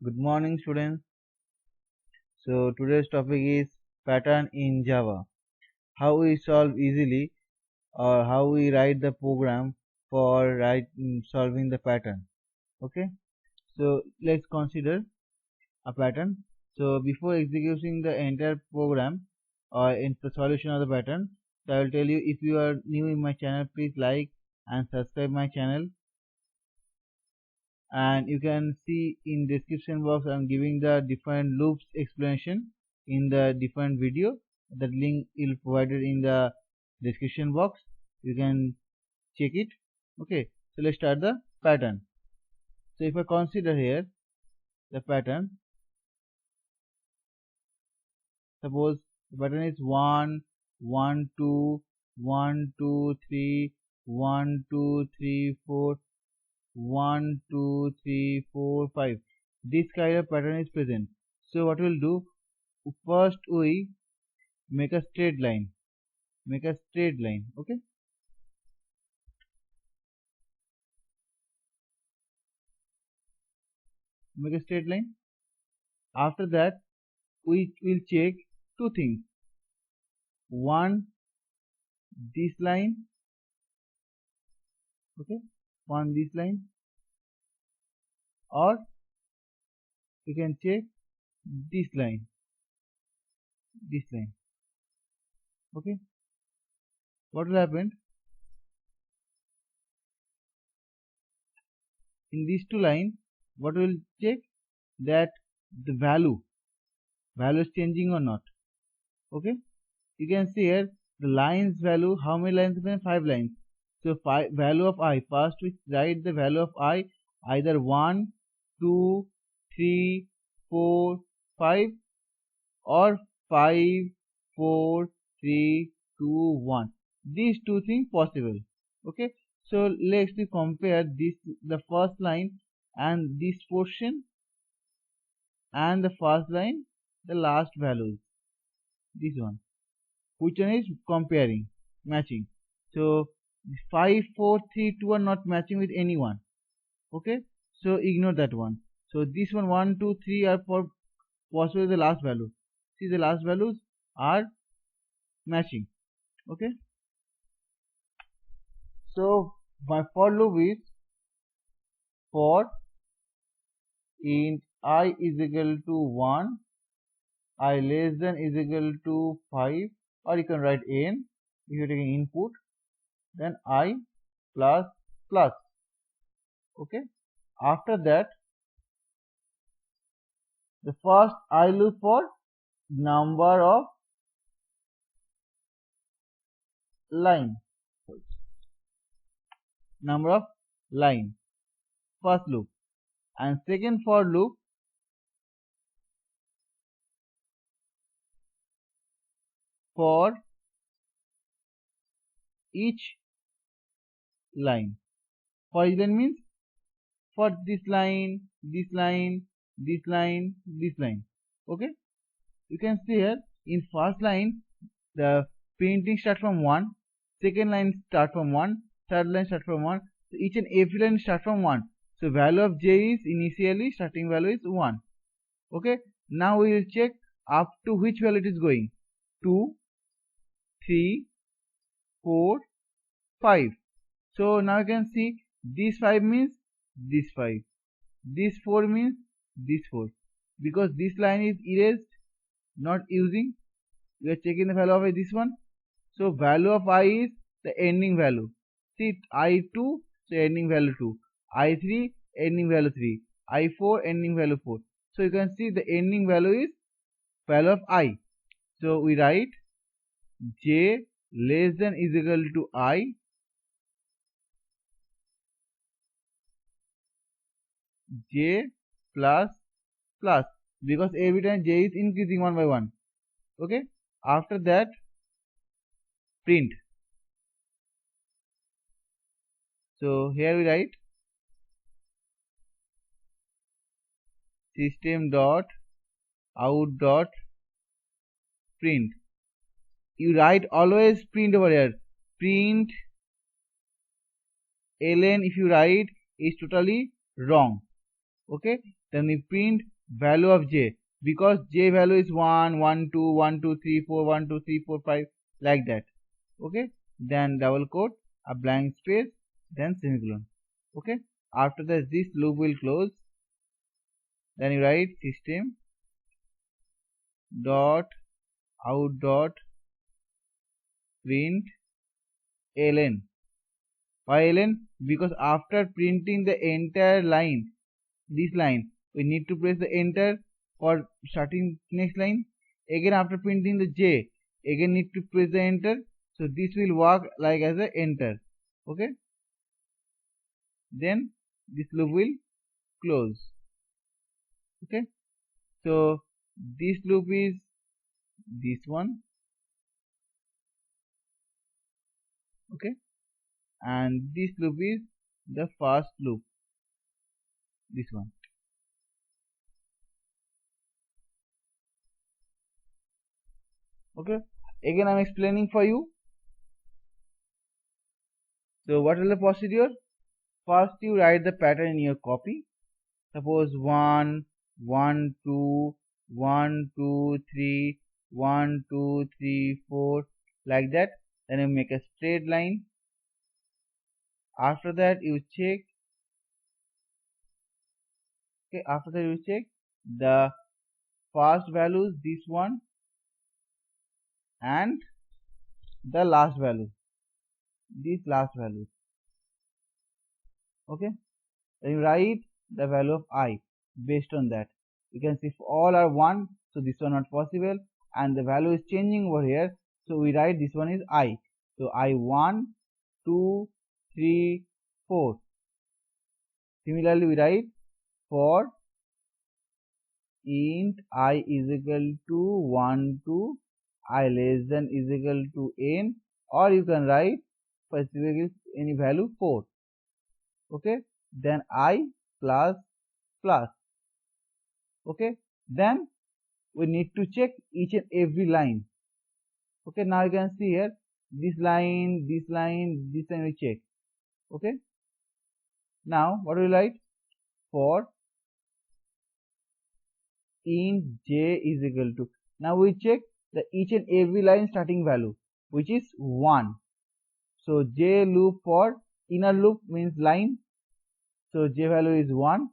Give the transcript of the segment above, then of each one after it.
Good morning, students. So today's topic is pattern in Java. How we solve easily or how we write the program for solving the pattern. Okay. So let's consider a pattern. So before executing the entire program or in the solution of the pattern, so I will tell you, if you are new in my channel, please like and subscribe my channel. And you can see in description box I'm giving the different loops explanation in the different video. That link is provided in the description box. You can check it. Okay, so let's start the pattern. So if I consider here the pattern, suppose the pattern is 1 1 2 1 2 3 1 2 3 4 1 2 3 4 5. This kind of pattern is present. So what we'll do, first we make a straight line. Okay, make a straight line. After that we will check two things. One, this line. Okay, one this line, or you can check this line. Okay, what will happen in these two lines? What will check that the value is changing or not. Okay, you can see here the lines value. How many lines? 5 lines. So value of I, first we write the value of I, either 1 2 3 4 5 or 5 4 3 2 1. These two things possible. Okay, so let's compare this, the first line and this portion, and the first line, the last values, this one. Which one is comparing, matching? So 5 4 3 2 are not matching with anyone. Okay, so ignore that one. So this one 1 2 3 are for possibly the last value. See, the last values are matching. Okay, so my for loop is for int I is equal to 1, I less than is equal to 5, or you can write n if you're taking input, then I plus plus. Okay, after that the first I look for number of line, first loop, and second for loop for each line. For each line means for this line, this line, this line, this line. Okay, you can see here in first line the printing starts from 1, second line start from 1, third line start from 1. So each and every line start from 1. So value of j is initially starting value is 1. Okay, now we will check up to which value it is going. 2 3 4 5. So now you can see this 5 means this 5, this 4 means this 4, because this line is erased, not using. We are checking the value of this one. So value of I is the ending value. See, I2, so ending value 2, I3 ending value 3, I4 ending value 4. So you can see the ending value is value of I. So we write j less than is equal to I, j plus plus, because every time j is increasing 1 by 1. Okay, after that print. So here we write system dot out dot print. You write always print over here. Print ln if you write is totally wrong. Okay, then we print value of j, because j value is 1, 1, 2, 1, 2, 3, 4, 1, 2, 3, 4, 5, like that. Okay, then double quote, a blank space, then semicolon. Okay, after that this loop will close. Then you write system dot out dot print ln. Why ln? Because after printing the entire line, this line, we need to press the enter for starting next line. Again after printing the j, again need to press the enter. So this will work like as a enter. Okay, then this loop will close. Okay, so this loop is this one. Okay, and this loop is the first loop, this one. Okay, again I'm explaining for you. So what is the procedure? First you write the pattern in your copy. Suppose 1, 1, 2, 1, 2, 3, 1, 2, 3, 4, like that. Then you make a straight line. After that you check. Okay, after that you check the first values, this one, and the last value, this last value. Okay, then you write the value of I based on that. You can see if all are 1, so this one not possible, and the value is changing over here, so we write this one is I. So I 1, 2, 3, 4. Similarly we write for int I is equal to 1 to I less than is equal to n, or you can write specific any value 4. Okay, then I plus plus. Okay, then we need to check each and every line. Okay, now you can see here this line, this line, this line we check. Okay, now what do we write? For int j is equal to, now we check the each and every line starting value, which is 1. So j loop for inner loop means line, so j value is 1.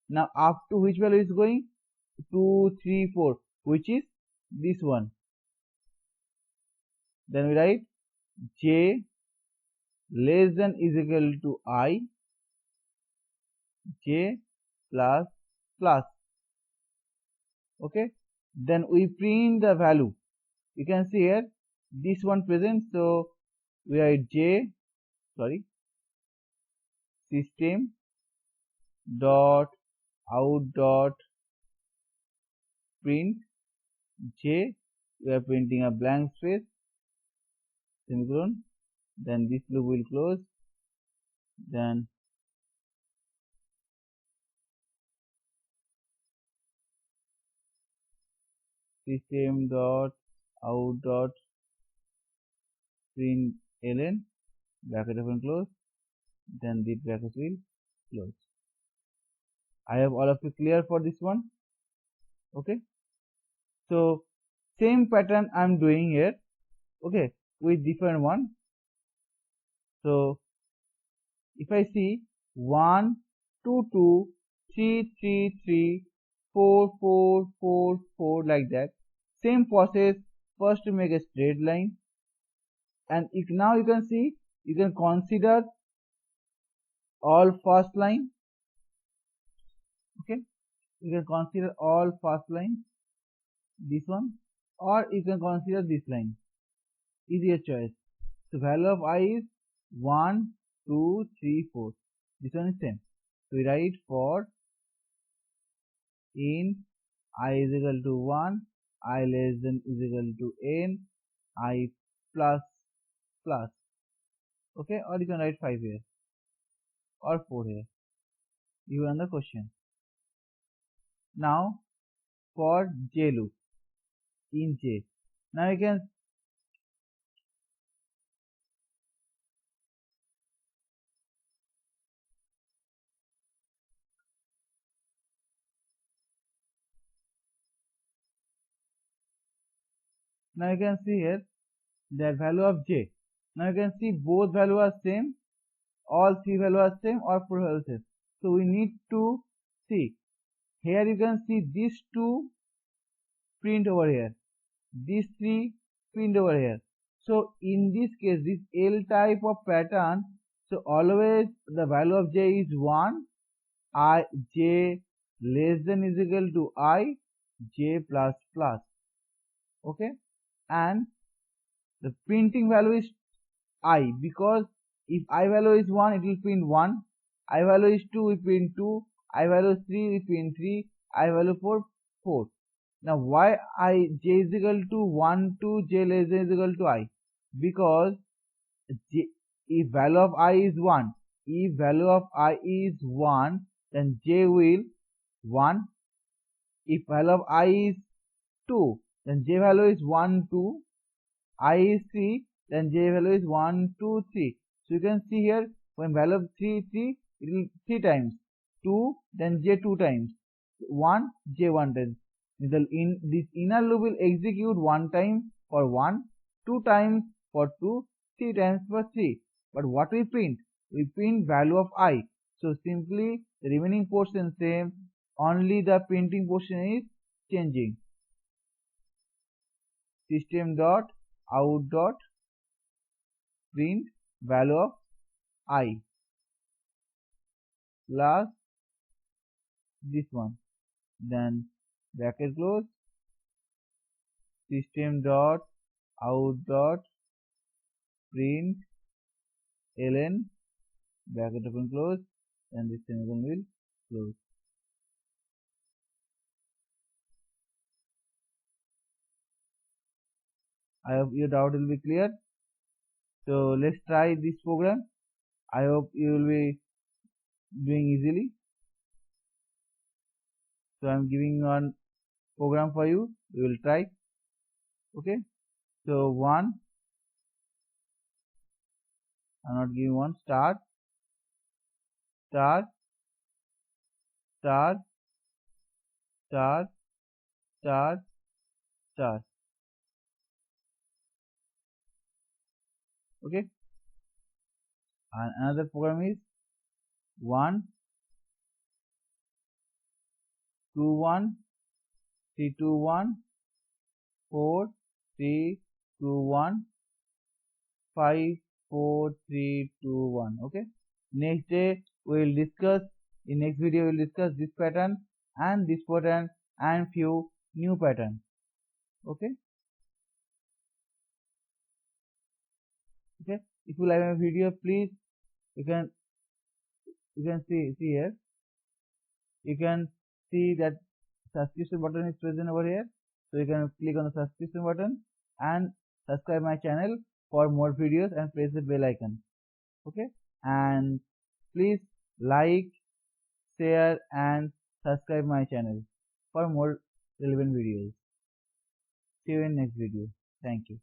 Now up to which value is going? 2, 3, 4, which is this one. Then we write j less than is equal to I, j plus plus. Okay, then we print the value. You can see here this one present, so we write system dot out dot print j, we are printing a blank space, semicolon, then this loop will close, then system dot out dot print ln, bracket open close, then the bracket will close. I have all of you clear for this one. Okay, so same pattern I'm doing here. Okay, with different one. So if I see 1, 2, 2, 3, 3, 3, 4, 4, 4, 4, like that, same process. First to make a straight line, and if now you can see, you can consider all first line. Okay, you can consider all first line, this one, or you can consider this line, easier choice. So value of I is 1, 2, 3, 4, this one is 10. So we write for int I is equal to 1, I less than is equal to n, I plus plus. Okay, or you can write 5 here or 4 here, you run the question. Now for j loop in j, now you can Now you can see here the value of j. Now you can see both values are same, all three values are same or four values same. So we need to see. Here you can see these two print over here, these three print over here. So in this case, this L type of pattern, so always the value of j is 1, I j less than is equal to I j plus plus. Okay, and the printing value is I, because if I value is 1, it will print 1, I value is 2, it print 2, I value is 3, it print 3, I value 4, 4. Now why I j is equal to 1 to j less than is equal to I? Because j, if value of I is 1, if value of I is 1, then j will 1. If value of I is 2, then j value is 1, 2. I is 3, then j value is 1, 2, 3. So you can see here, when value of 3, 3, it will 3 times. 2, then j 2 times. 1, j 1 times. This inner loop will execute 1 time for 1, 2 times for 2, 3 times for 3. But what we print? We print value of I. So simply the remaining portion same, only the printing portion is changing. System dot out dot print value of I plus this one, then bracket close, system dot out dot print ln bracket open close, and this semicolon will close. I hope your doubt will be clear. So let's try this program. I hope you will be doing easily. So I'm giving one program for you. We will try. Okay. So one, I'm not giving one. Start, start, start, start, start, start. Okay. And another program is 1, 2, 1, 3, 2, 1, 4, 3, 2, 1, 5, 4, 3, 2, 1. Okay. Next day we will discuss, in next video we will discuss this pattern and this pattern and few new patterns. Okay. Okay. If you like my video, please you can see here. You can see that subscription button is present over here. So you can click on the subscription button and subscribe my channel for more videos and press the bell icon. Okay. And please like, share and subscribe my channel for more relevant videos. See you in next video. Thank you.